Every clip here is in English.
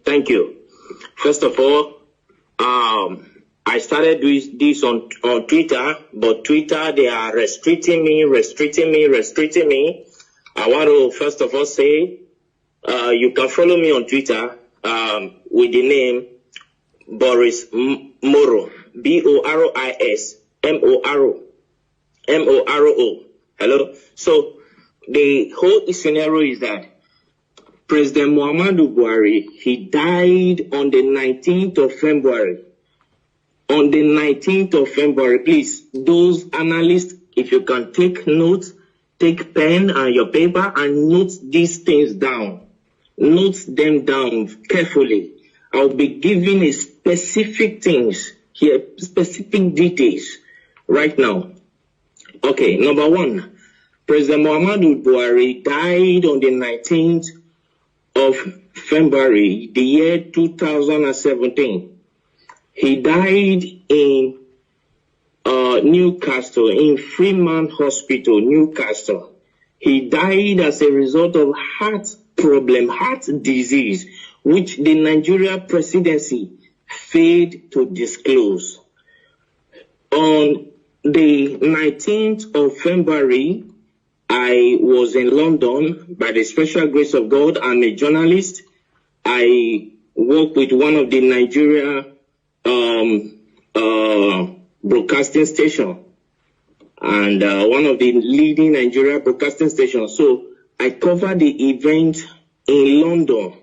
Thank you. First of all, I started this on Twitter, but Twitter, they are restricting me. I want to first of all say, you can follow me on Twitter with the name Boris Moro, Boris Moro. Hello. So the whole scenario is that President Muhammadu Buhari, he died on the 19th of February. On the 19th of February, please, those analysts, if you can take notes, take pen and your paper and note these things down. Note them down carefully. I'll be giving a specific things here, specific details right now. Okay, number one, President Muhammadu Buhari died on the 19th of February, the year 2017. He died in Newcastle, in Freeman Hospital, Newcastle. He died as a result of heart disease, which the Nigeria presidency failed to disclose. On the 19th of February, I was in London by the special grace of God. I'm a journalist. I work with one of the Nigeria broadcasting station and one of the leading Nigeria broadcasting stations. So I covered the event in London.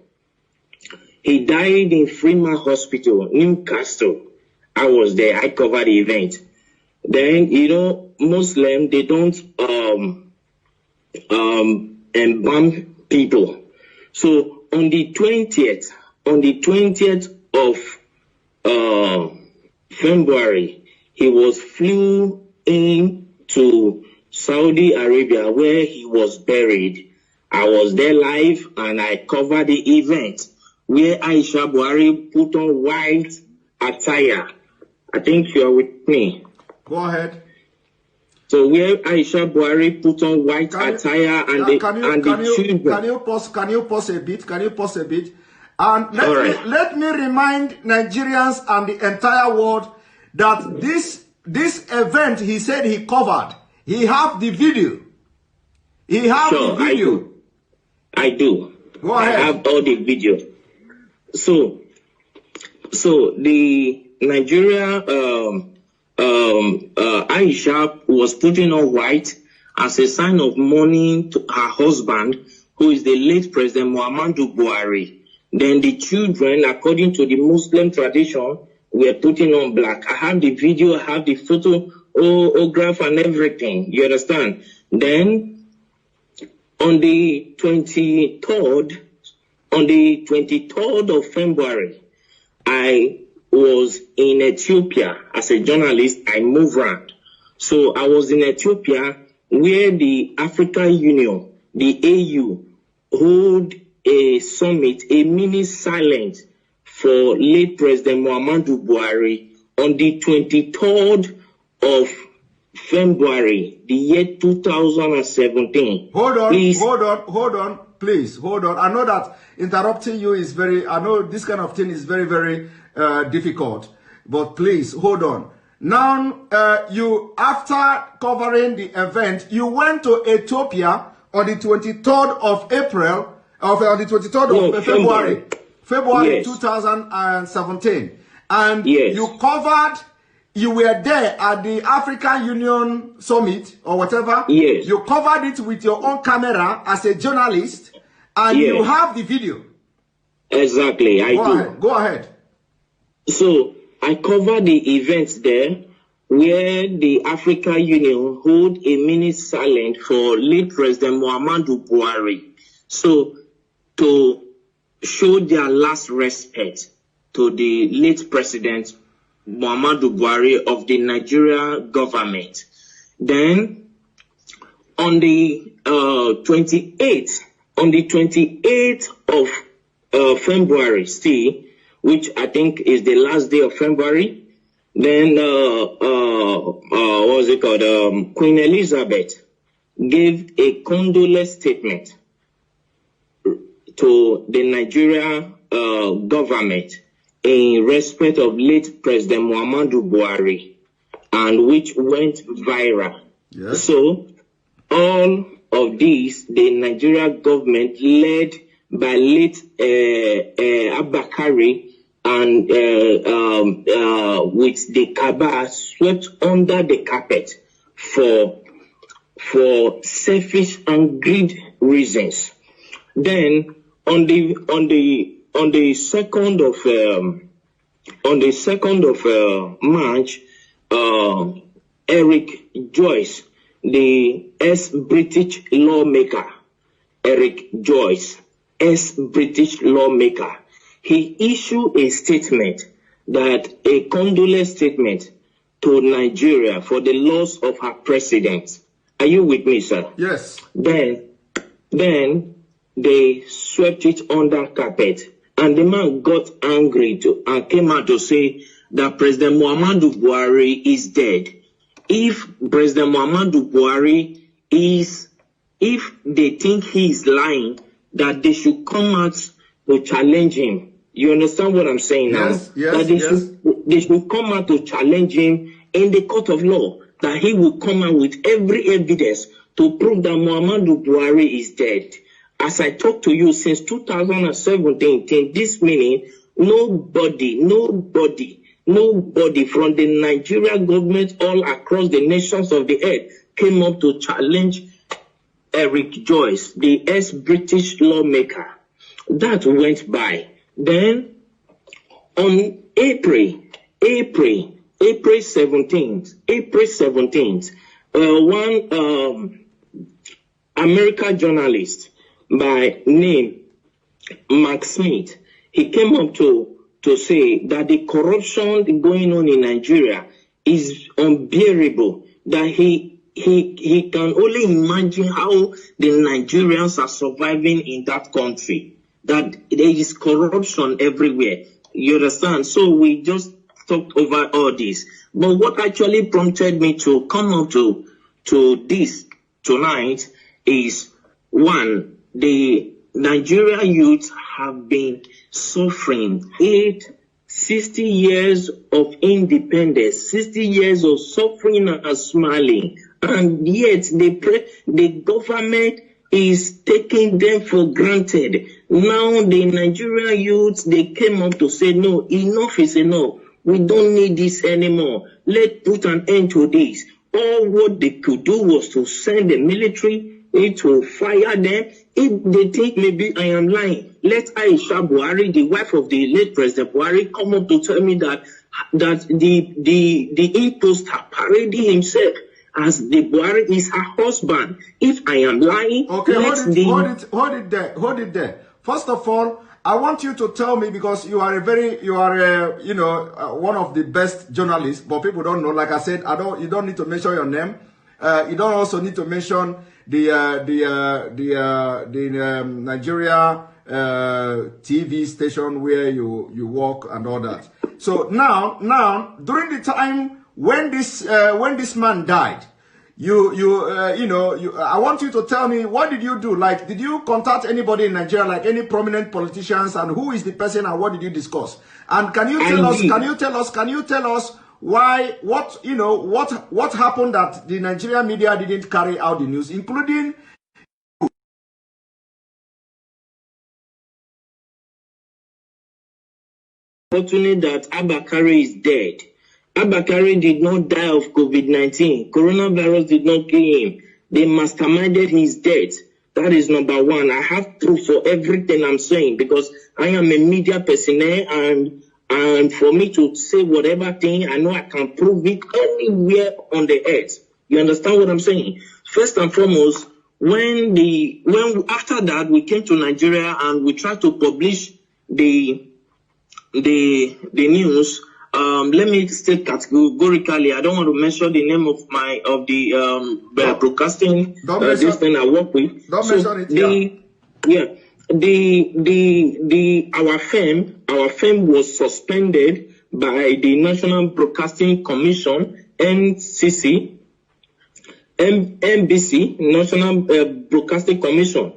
He died in Freeman Hospital, Newcastle. I was there. I covered the event. Then, you know, Muslim, they don't embalm people. So on the 20th of February, he was flew into Saudi Arabia where he was buried. I was there live and I covered the event where Aisha Buhari put on white attire. I think you are with me. Go ahead. So where Aisha Buhari put on white attire and the children. Can you pause a bit? And let me remind Nigerians and the entire world that this event he said he covered. He have the video. I do. Go ahead. I have all the video. So the Nigeria Aisha was putting on white as a sign of mourning to her husband, who is the late President Muhammadu Buhari. Then the children, according to the Muslim tradition, were putting on black. I have the video, I have the photograph and everything. You understand? Then on the 23rd of February, I was in Ethiopia as a journalist. I moved around. So I was in Ethiopia where the African Union, the AU, hold a summit, a mini silence for late President Muhammadu Buhari on the 23rd of February, the year 2017. Hold on, please. I know that interrupting you is I know this kind of thing is very, very difficult, but please hold on. Now, you, after covering the event, you went to Ethiopia on the 23rd of April, on the 23rd of February yes. 2017. And yes. You were there at the African Union Summit or whatever. Yes. You covered it with your own camera as a journalist, and yes. You have the video. Exactly, I do. Go ahead. So I covered the events there where the African Union hold a minute silent for late President Muhammadu Buhari. So to show their last respect to the late President Muhammadu Buhari of the Nigeria government. Then on the 28th of February, which I think is the last day of February, then what was it called? Queen Elizabeth gave a condolence statement to the Nigeria government in respect of late President Muhammadu Buhari, and which went viral. Yes. So all of these, the Nigeria government led by late Abakari and with the Kaaba swept under the carpet for selfish and greed reasons. Then on the 2nd of March, Eric Joyce, the ex-British lawmaker, he issued a statement, that a condolence statement to Nigeria for the loss of her president. Are you with me, sir? Yes. Then they swept it under carpet, and the man got angry and came out to say that President Muhammadu Buhari is dead. If President Muhammadu Buhari if they think he is lying, that they should come out to challenge him. You understand what I'm saying now? Yes, yes, that they should come out to challenge him in the court of law, that he will come out with every evidence to prove that Muhammadu Buhari is dead. As I talk to you, since 2017, till this minute, nobody from the Nigerian government all across the nations of the earth came up to challenge Eric Joyce, the ex-British lawmaker. That went by. Then on April 17th, one American journalist by name Mark Smith, he came up to say that the corruption going on in Nigeria is unbearable, that he can only imagine how the Nigerians are surviving in that country, that there is corruption everywhere. You understand? So we just talked over all this. But what actually prompted me to come up to this tonight is, one, the Nigerian youth have been suffering 60 years of independence, 60 years of suffering and smiling, and yet the government is taking them for granted. Now the Nigerian youth, they came up to say, no, enough is enough. We don't need this anymore. Let's put an end to this. All what they could do was to send the military to fire them. If they think maybe I am lying, let Aisha Buhari, the wife of the late President Buhari, come up to tell me that the imposter parading himself as the Buhari is her husband. If I am lying, okay, hold it there. First of all, I want you to tell me, because you are one of the best journalists, but people don't know. Like I said, you don't need to mention your name. You don't also need to mention the Nigeria TV station where you work and all that. So now during the time when this man died, I want you to tell me, what did you do? Like, did you contact anybody in Nigeria, like any prominent politicians, and who is the person and what did you discuss? And can you tell us why, what happened that the Nigerian media didn't carry out the news, including fortunate that Abakari is dead. Abakari did not die of COVID-19. Coronavirus did not kill him. They masterminded his death. That is number one. I have proof for everything I'm saying, because I am a media personnel, and for me to say whatever thing, I know I can prove it anywhere on the earth. You understand what I'm saying? First and foremost, when after that we came to Nigeria and we tried to publish the news. Let me state categorically, I don't want to mention the name of the broadcasting this thing I work with. Don't mention it. Our firm was suspended by the National Broadcasting Commission, NBC, National Broadcasting Commission,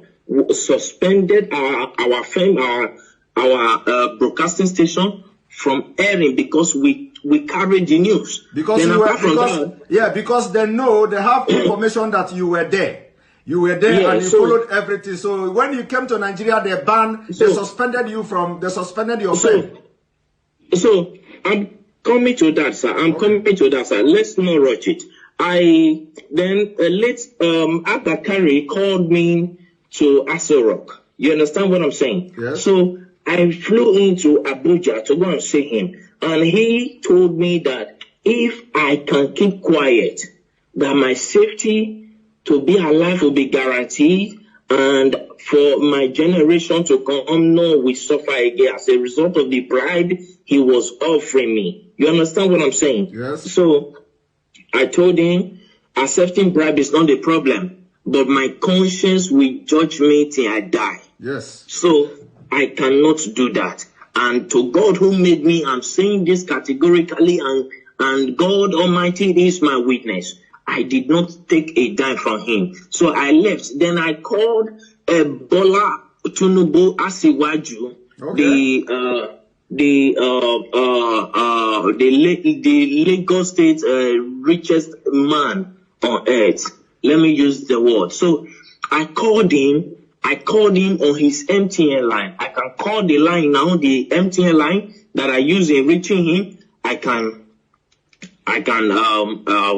suspended our firm, broadcasting station from airing because we carried the news. Because because they know, they have information that you were there. You were there, and you followed everything. So when you came to Nigeria, they suspended you they suspended your pay. So I'm coming to that, sir. Let's not rush it. Late Abakari called me to Aso Rock. You understand what I'm saying? Yes. So I flew into Abuja to go and see him, and he told me that if I can keep quiet, that my safety to be alive will be guaranteed, and for my generation to come, no, we suffer again as a result of the bribe he was offering me. You understand what I'm saying? Yes. So I told him, accepting bribe is not the problem, but my conscience will judge me till I die. Yes. So I cannot do that. And to God who made me, I'm saying this categorically, and God Almighty is my witness. I did not take a dime from him. So I left. Then I called Bola Tinubu Asiwaju, the Lagos State richest man on earth. Let me use the word. So I called him on his MTN line. I can call the line now, the MTN line that I use in reaching him. I can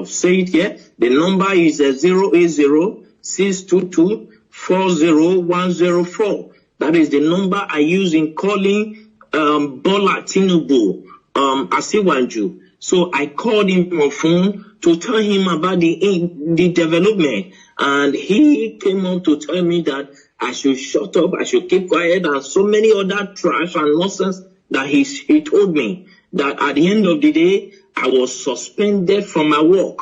say it here. The number is 080-622-40104. That is the number I use in calling Bola Tinubu Asiwaju. So I called him on phone to tell him about the development, and he came up to tell me that I should shut up, I should keep quiet, and so many other trash and nonsense that he told me that at the end of the day, I was suspended from my work.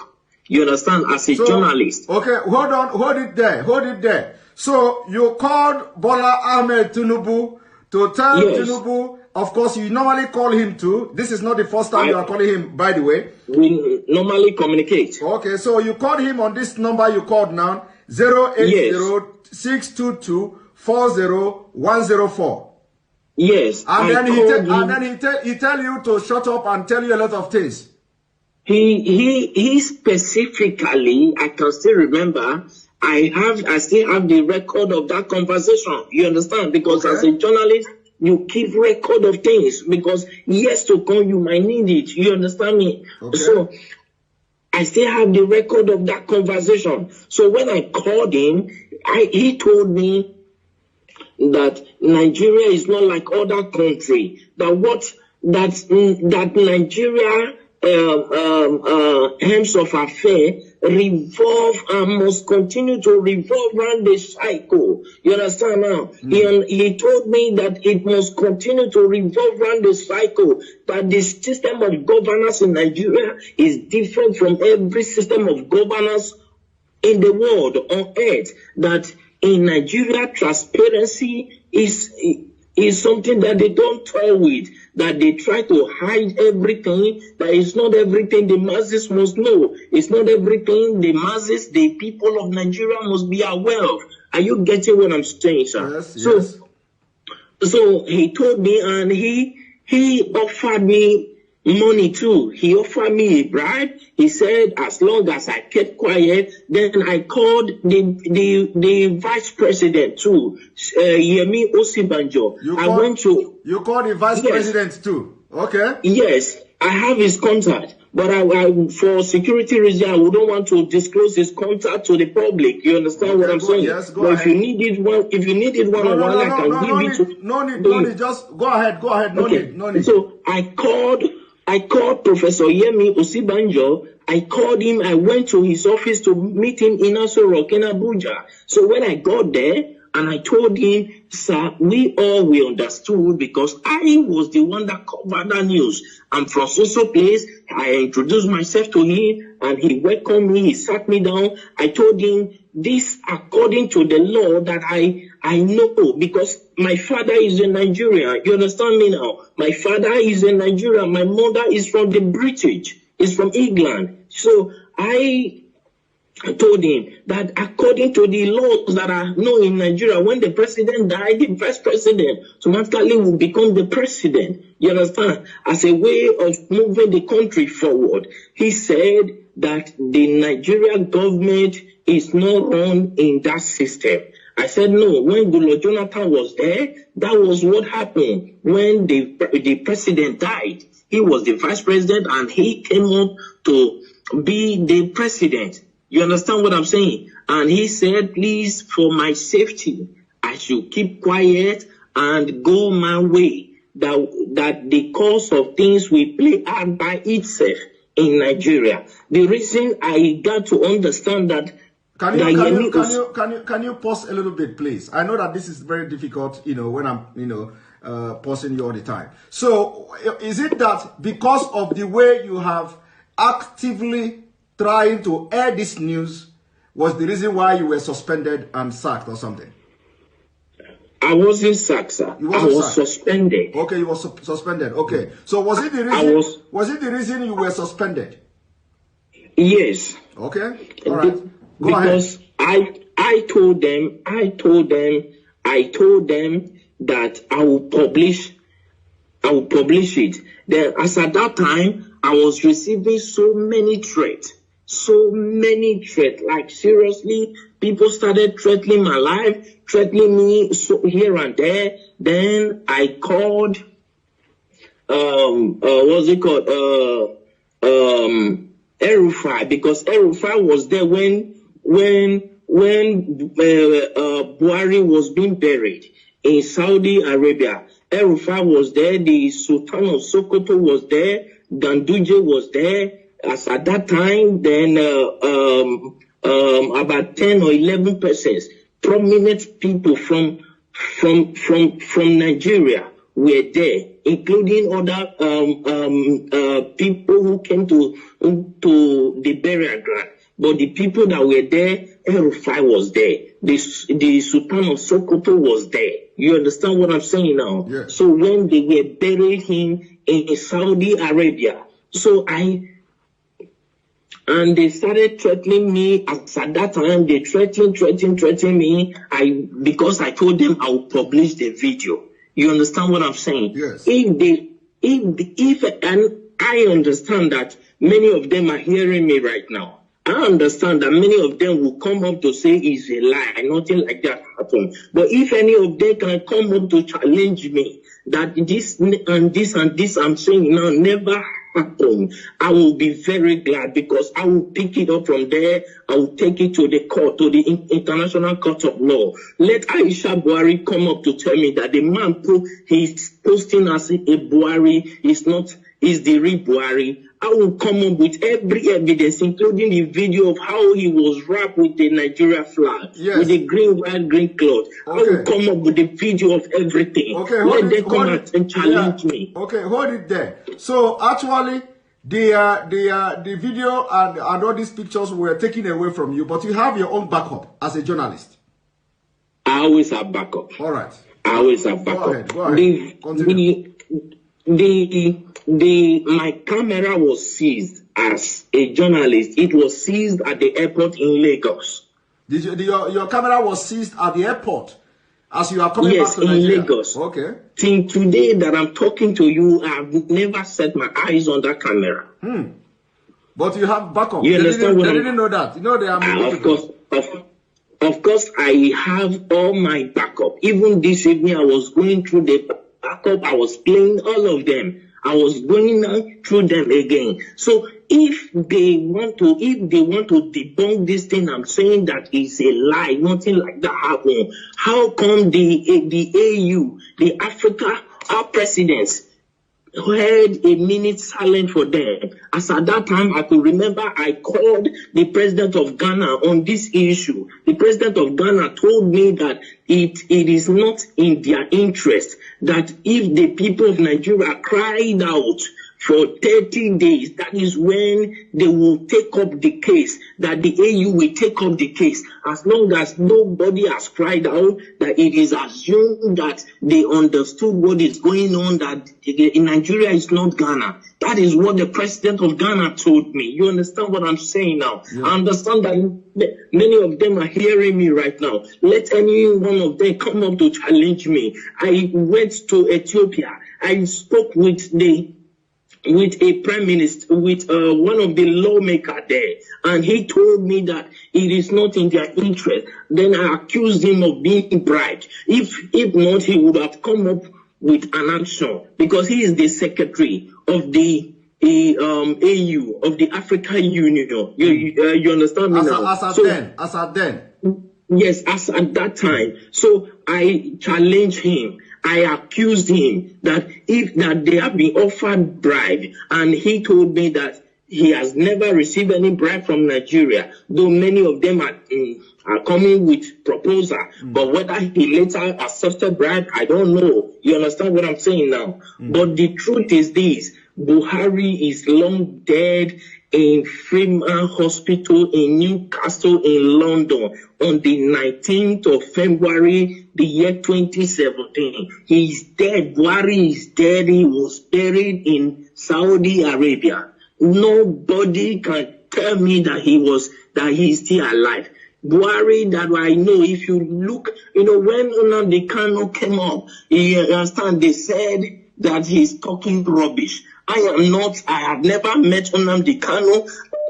You understand? As a journalist. Okay, hold it there. So you called Bola Ahmed Tinubu to tell Tinubu, of course you normally call him too. This is not the first time you are calling him, by the way. We normally communicate. Okay, so you called him on this number you called now, 080-622-40104. Yes. And then he tell you to shut up and tell you a lot of things. He specifically, I can still remember, I still have the record of that conversation. You understand? Because as a journalist, you keep record of things, because years to come you might need it. You understand me? Okay. So I still have the record of that conversation. So when I called him, he told me that Nigeria is not like other countries. That Nigeria hems of affair revolve and must continue to revolve around the cycle. You understand now? He told me that it must continue to revolve around the cycle, that the system of governance in Nigeria is different from every system of governance in the world, on earth, that in Nigeria transparency is something that they don't toy with, that they try to hide everything, that it's not everything the masses must know. It's not everything the masses, the people of Nigeria must be aware of. Are you getting what I'm saying, sir? Yes, yes. So he told me, and he offered me money too. He offered me a bribe. He said as long as I kept quiet, then I called the vice president too, Yemi Osibanjo. You called the vice president too? Okay. Yes, I have his contact, but I for security reasons I wouldn't want to disclose his contact to the public. You understand what I'm saying? Yes, go ahead. If you needed one on one, I can give it to. No need. Just go ahead. No need. So I called Professor Yemi Osibanjo. I called him. I went to his office to meet him in Aso Rock in Abuja. So when I got there, and I told him, sir, we understood, because I was the one that covered that news. I'm from so place. I introduced myself to him, and he welcomed me. He sat me down. I told him this according to the law that I know, because my father is in Nigeria. You understand me now? My father is in Nigeria. My mother is from the British. Is from England. So I told him that according to the laws that are known in Nigeria, when the president died, the vice president automatically will become the president. You understand? As a way of moving the country forward. He said that the Nigerian government is not run in that system. I said, no, when Goodluck Jonathan was there, that was what happened. When the president died, he was the vice president and he came up to be the president. You understand what I'm saying? And he said, please, for my safety, I should keep quiet and go my way. That the course of things will play out by itself in Nigeria. The reason I got to understand that. Can you pause a little bit, please? I know that this is very difficult, when I'm, pausing you all the time. So, is it that because of the way you have actively trying to air this news was the reason why you were suspended and sacked or something? I wasn't sacked, sir. I was suspended. Okay, you were suspended. Okay. So was it the reason? Was it the reason you were suspended? Yes. Okay. All right. Go because ahead. I told them that I will publish it. Then, as at that time, I was receiving so many threats. Like, seriously, people started threatening my life, threatening me here and there. Then I called, what's it called? El-Rufai, because El-Rufai was there when Buhari was being buried in Saudi Arabia. El-Rufai was there, the Sultan of Sokoto was there, Ganduje was there. As at that time, then about 10 or 11 persons, prominent people from Nigeria were there, including other people who came to the burial ground. But the people that were there, El-Rufai was there. The Sultan of Sokoto was there. You understand what I'm saying now? Yes. So when they were burying him in Saudi Arabia, and they started threatening me. As at that time, they threatened me. Because I told them I would publish the video. You understand what I'm saying? Yes. And I understand that many of them are hearing me right now. I understand that many of them will come up to say it's a lie, nothing like that happened. But if any of them can come up to challenge me that this and this and this I'm saying now never happened, I will be very glad, because I will pick it up from there. I will take it to the court, to the International Court of Law. Let Aisha Buhari come up to tell me that the man he's posting as a Buhari is the real Buhari. I will come up with every evidence, including the video of how he was wrapped with the Nigeria flag, with the green, white, green cloth. Okay. I will come up with the video of everything. Okay, let them come out and challenge me. Okay, hold it there. So actually, the video and all these pictures were taken away from you, but you have your own backup as a journalist. I always have backup. All right. I always have backup. Go ahead. Continue. My camera was seized as a journalist. It was seized at the airport in Lagos. Your camera was seized at the airport as you are coming back to Nigeria? Yes, in Lagos. Okay. Till today that I'm talking to you, I've never set my eyes on that camera. But you have backup. You understand what they didn't know that. You know they are Of course, I have all my backup. Even this evening, I was going through the backup. I was playing all of them. I was going through them again. So if they want to debunk this thing, I'm saying that it's a lie. Nothing like that happened. How come the AU, the Africa, our presidents, had a minute silent for them? As at that time, I could remember I called the president of Ghana on this issue. The president of Ghana told me that it is not in their interest that if the people of Nigeria cried out for 30 days. That is when they will take up the case, that the AU will take up the case. As long as nobody has cried out, that it is assumed that they understood what is going on, that in Nigeria is not Ghana. That is what the president of Ghana told me. You understand what I'm saying now? Yeah. I understand that many of them are hearing me right now. Let any one of them come up to challenge me. I went to Ethiopia. I spoke with a prime minister, with one of the lawmakers there, and he told me that it is not in their interest. Then I accused him of being bribed. If not, he would have come up with an action, because he is the secretary of the AU, of the African Union. You understand me now? As at then. Yes, as at that time. So I challenged him. I accused him that they have been offered bribe, and he told me that he has never received any bribe from Nigeria, though many of them are coming with proposal. But whether he later accepted bribe, I don't know. You understand what I'm saying now? But the truth is this: Buhari is long dead in Freeman Hospital in Newcastle in London on the 19th of February, the year 2017. He's dead. Buhari is dead. He was buried in Saudi Arabia. Nobody can tell me that he's still alive. Buhari, that I know, if you look, when Nnamdi Kanu came up, you understand, they said that he's talking rubbish. I have never met Nnamdi Kanu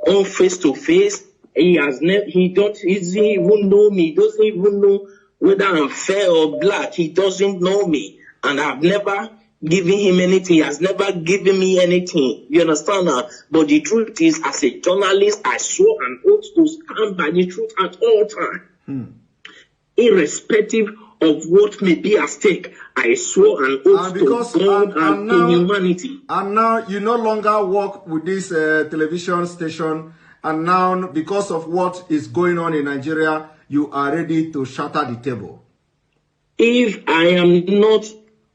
on face to face. He doesn't even know me. He doesn't even know whether I'm fair or black. He doesn't know me. And I've never given him anything. He has never given me anything. You understand now? But the truth is, as a journalist, I swore an oath to stand by the truth at all times. Irrespective of what may be at stake, I swore an oath to God and to humanity. And now you no longer work with this television station, and now because of what is going on in Nigeria, you are ready to shatter the table. If I am not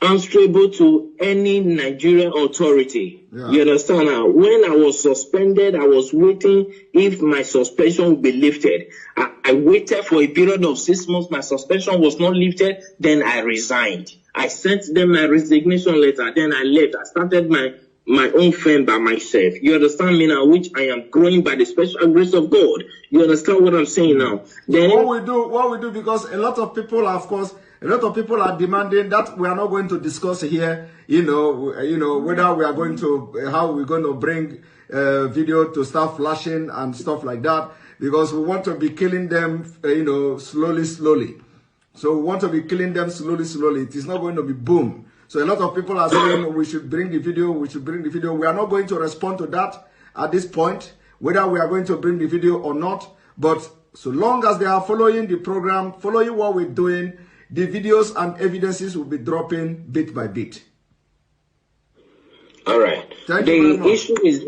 answerable to any Nigerian authority, you understand now? When I was suspended, I was waiting if my suspension would be lifted. I waited for a period of 6 months. My suspension was not lifted. Then I resigned. I sent them my resignation letter. Then I left. I started my own firm by myself. You understand me now? Which I am growing by the special grace of God. You understand what I'm saying now? Then what we do, because a lot of people, of course, a lot of people are demanding that we are not going to discuss here, whether we are going to, how we're going to bring video to start flashing and stuff like that, because we want to be killing them, slowly. So we want to be killing them slowly. It is not going to be boom. So a lot of people are saying we should bring the video, We are not going to respond to that at this point, whether we are going to bring the video or not. But so long as they are following the program, following what we're doing, the videos and evidences will be dropping bit by bit. All right. Thank you very much. The issue is,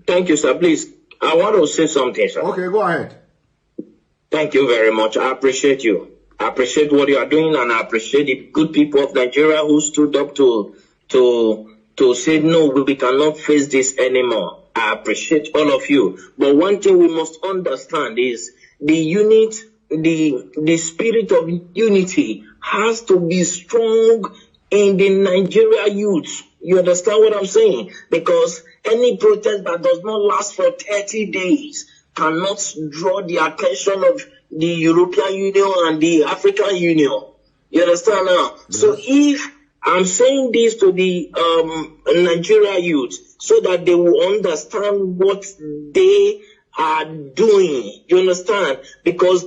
thank you, sir. Please, I want to say something, sir. Okay, go ahead. Thank you very much. I appreciate you. I appreciate what you are doing, and I appreciate the good people of Nigeria who stood up to say, no, we cannot face this anymore. I appreciate all of you. But one thing we must understand is the spirit of unity has to be strong in the Nigeria youth. You understand what I'm saying? Because any protest that does not last for 30 days cannot draw the attention of the European Union and the African Union. You understand now? Yes. So if I'm saying this to the Nigeria youth so that they will understand what they are doing. You understand? Because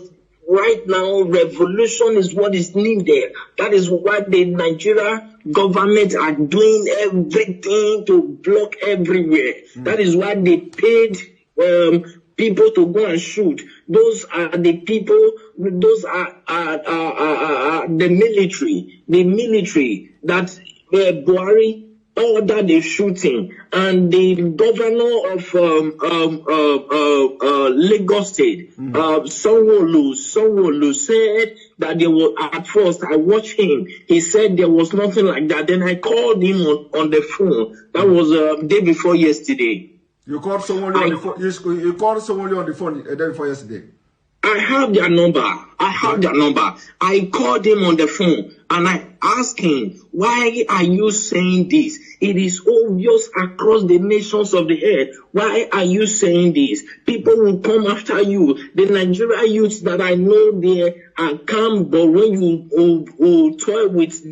right now, revolution is what is needed. That is why the Nigeria government are doing everything to block everywhere. That is why they paid people to go and shoot. Those are the people, those are the military that Buhari ordered the shooting, and the governor of Lagos State, Sanwo-Olu said that there was, at first I watched him, he said there was nothing like that. Then I called him on the phone. That was day before yesterday. You called someone on the phone. You called someone on the phone the day before yesterday. I have their number. I called him on the phone and I asked him, why are you saying this? It is obvious across the nations of the earth. Why are you saying this? People will come after you. The Nigerian youths that I know there are calm, but when you toy with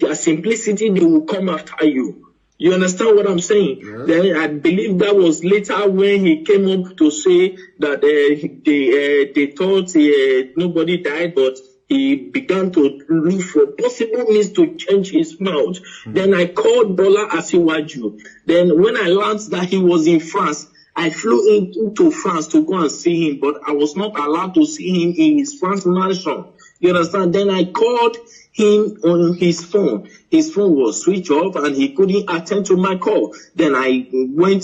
their simplicity, they will come after you. You understand what I'm saying? Yes. Then I believe that was later when he came up to say that they thought nobody died, but he began to look for possible means to change his mouth. Then I called Bola Asiwaju. Then when I learned that he was in France, I flew into France to go and see him, but I was not allowed to see him in his France mansion. You understand? Then I called him on his phone. His phone was switched off and he couldn't attend to my call. Then I went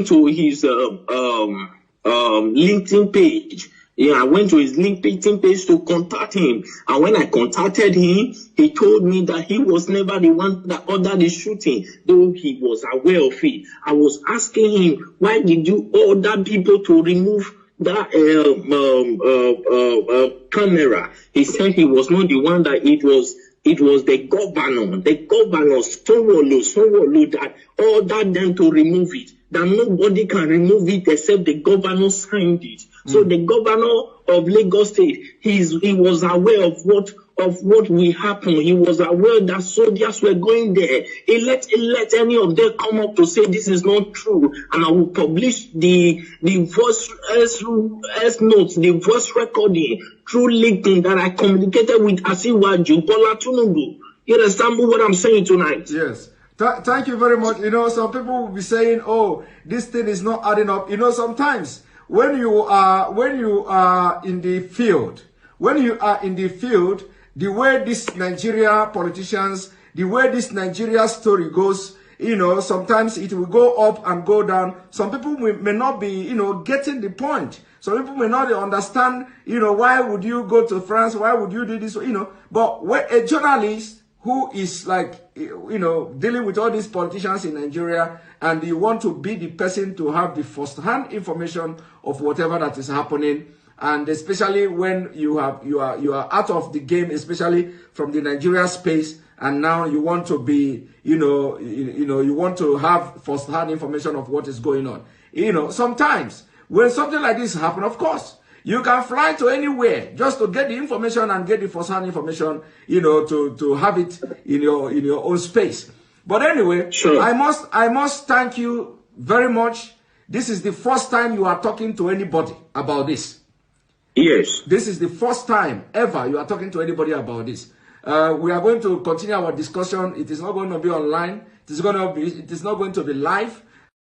to his LinkedIn page. Yeah, I went to his LinkedIn page to contact him. And when I contacted him, he told me that he was never the one that ordered the shooting, though he was aware of it. I was asking him, why did you order people to remove that camera? He said he was not the one, that it was the governor Sanwo-Olu that ordered them to remove it, that nobody can remove it except the governor signed it. So the governor of Lagos State, he was aware of what will happen. He was aware that soldiers were going there. He let any of them come up to say this is not true, and I will publish the voice notes, the voice recording through LinkedIn that I communicated with Asiwaju Bola Tinubu. You understand what I'm saying tonight? Yes. Thank you very much. You know, some people will be saying, "Oh, this thing is not adding up." You know, sometimes when you are in the field, the way this Nigeria politicians, the way this Nigeria story goes, you know, sometimes it will go up and go down. Some people may not be, you know, getting the point. Some people may not understand, you know, why would you go to France? Why would you do this? You know, but when a journalist who is like, you know, dealing with all these politicians in Nigeria, and you want to be the person to have the first-hand information of whatever that is happening, and especially when you are out of the game, especially from the Nigeria space, and now you want to be, you want to have first-hand information of what is going on. You know, sometimes when something like this happens, of course, you can fly to anywhere just to get the information and get the first-hand information, you know, to have it in your own space. But anyway, sure. I must thank you very much. This is the first time you are talking to anybody about this. Yes. This is the first time ever you are talking to anybody about this. We are going to continue our discussion. It is not going to be online. It is not going to be live.